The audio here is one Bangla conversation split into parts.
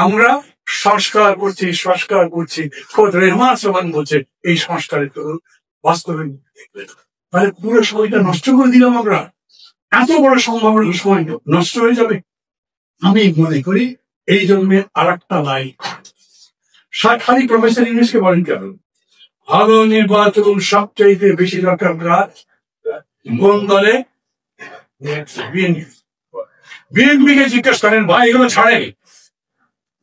আমরা সংস্কার করছি খোদ রেহমান সোহান বলছে এই সংস্কারের বাস্তবে তাহলে পুরো সময়টা নষ্ট করে দিলাম আমরা, এত বড় সম্ভাবনা সময় নষ্ট হয়ে যাবে। আমি মনে করি এই জন্যে আর একটা নাই, খালি প্রফেসর ইংলিশকে বলেন কেন ভালো নির্বাচন সবচাইতে বেশি দরকার কোন দলে? বিএনপিকে জিজ্ঞেস করেন ভাই এগুলো ছাড়ে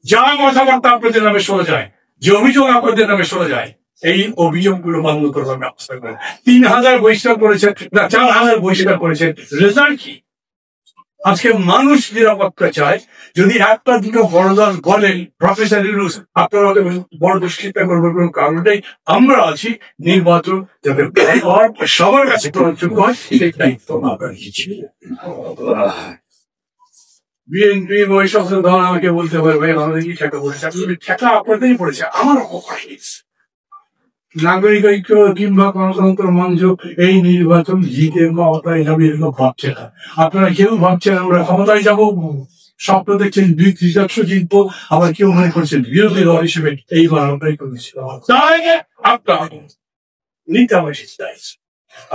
যা কথাবার্তা আপনাদের নামে শোনা যায়, যে অভিযোগ আপনাদের নামে শোনা যায়, এই অভিযোগগুলো বন্ধ করবার ব্যবস্থা করেন। 3000 বহিষ্কার করেছেন না 4000 বহিষ্কার করেছেন, রেজাল্ট কি? আজকে মানুষ নিরাপত্তা চায়। যদি একটা দুটো বড় দল বলেন প্রফেসর ইউনূস আপনারা বড় দুশ্চিন্তা করবার কোন কারণ নেই, আমরা আছি, নির্বাচন যাতে সবার কাছে গ্রহণযোগ্য হয় সেই দায়িত্ব আমরা নিয়েছি। বিএনপি বৈশাখ ধর আমাকে বলতে পারবে আমাদের কি ঠেকা পড়েছে, ঠেকা আপনাদেরই পড়েছে, আমার নাগরিক ঐক্য কিংবা গণতন্ত্র মঞ্চ এই নির্বাচন জিতে ক্ষমতায় যাবে এরকম ভাবছে না। আপনারা কেউ ভাবছেন আমরা ক্ষমতায় যাবো, স্বপ্ন দেখছেন 2-3 জিতবো, আবার কেউ মনে করছেন বিরোধী দল হিসেবে এইবার আমরাই করেছিলাম।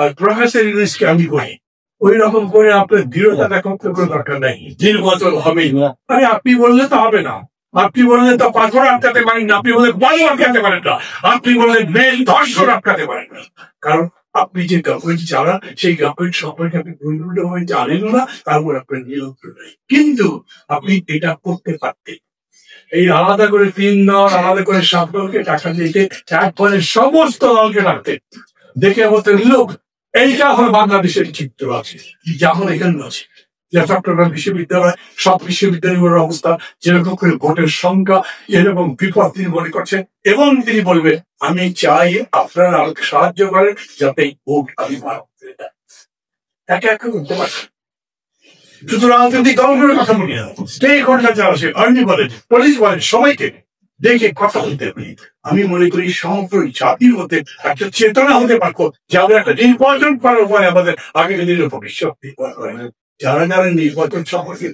আর প্রফেসর ইউনূসকে আমি করি ওই রকম করে আপনার দৃঢ়তা দেখার কোনো দরকার নাই, নির্বাচন হবেই না। আরে আপনি বললে তো হবে না, আপনি বললেন তো পাথর আটকাতে পারেন না, আপনি বললেন বালু আটকাতে পারেন না, আপনি বললেন মেল ধর্ষণ আটকাতে পারেন না, কারণ আপনি যে গভর্নমেন্ট চালান সেই গভর্নমেন্ট সম্পর্কে আপনি পরিপূর্ণভাবে জানেন না, তারপর আপনার নিয়ন্ত্রণ নেই। কিন্তু আপনি এটা করতে পারতেন, এই আলাদা করে 3 দল আলাদা করে 7 দলকে টাকা দিতে তারপরে সমস্ত দলকে রাখতেন, দেখে বলতেন লোক এইটা হলো বাংলাদেশের চিত্র আছে যেমন এখানে আছে। চট্টগ্রাম বিশ্ববিদ্যালয় সব বিশ্ববিদ্যালয়ের অবস্থা যেরকম করে ভোটের সংখ্যা এরকম বিপদ তিনি মনে করছেন, এবং তিনি বলবেন আমি চাই আপনারা আমাকে সাহায্য করেন যাতে এই ভোট আমি একে একে করতে পারি। শুধু রাজনৈতিক দলগুলোর কথা বলি না, স্টেক হোল্ডার যারা আছে, আর্মি বলেন, পুলিশ বলেন, সবাইকে দেখে কথা বলতে পারি। আমি মনে করি সমগ্র জাতির মধ্যে একটা চেতনা হতে পারবো যাদের একটা নির্বাচন করার পরে আমাদের আগামী দিনের ভবিষ্যৎ যারা যারা নির্বাচন সম্পর্কে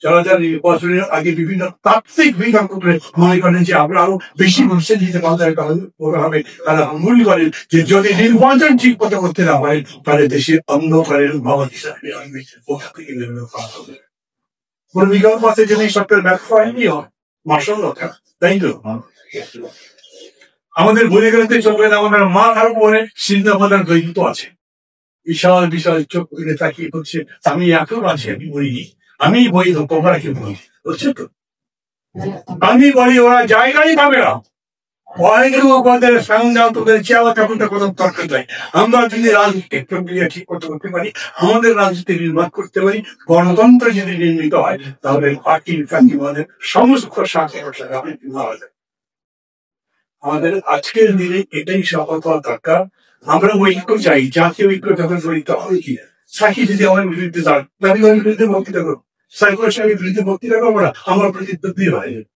যারা নির্বাচনের আগে বিভিন্ন তাত্ত্বিক বিতর্ক করে মনে করেন যে আমরা আরো বেশি মানুষের দিতে হবে, তারা মনে করেন যে যদি নির্বাচন ঠিক মতো করতে না পারে তাহলে দেশের অন্ধকারের ভবন হিসাবে ওখান থেকে কোন বিকল্প আছে যদি সরকার ব্যর্থ হয়নি মাসল তাই তো আমাদের বলে গেলে চলবে না। আমাদের মা আরো বলে চিন্তাভাবনার দৈহিত আছে, বিশাল বিশাল চোখ করে তাকিয়ে বলছে আমি এখন আছি, আমি বলিনি, আমি বই তোমরা কেউ বলি বুঝছো তো, আমি বলি ওরা জায়গায় পাবে না, আমরা যদি রাজনৈতিক প্রক্রিয়া ঠিক করতে পারি, আমাদের রাজনীতি নির্মাণ করতে পারি, গণতন্ত্র যদি নির্মিত হয় তাহলে সমস্ত আমাদের আজকের দিনে এটাই শপথ হওয়া দরকার। আমরা ঐক্য চাই, জাতীয় ঐক্য যখন জড়িত হয় কি সাকি যদি আমার বিরুদ্ধে যান, বিরুদ্ধে বক্তৃতা করবো, সাইফুল সাহেবের বিরুদ্ধে বক্তৃতা করবো না, আমার প্রতিদ্বন্দ্বী হয়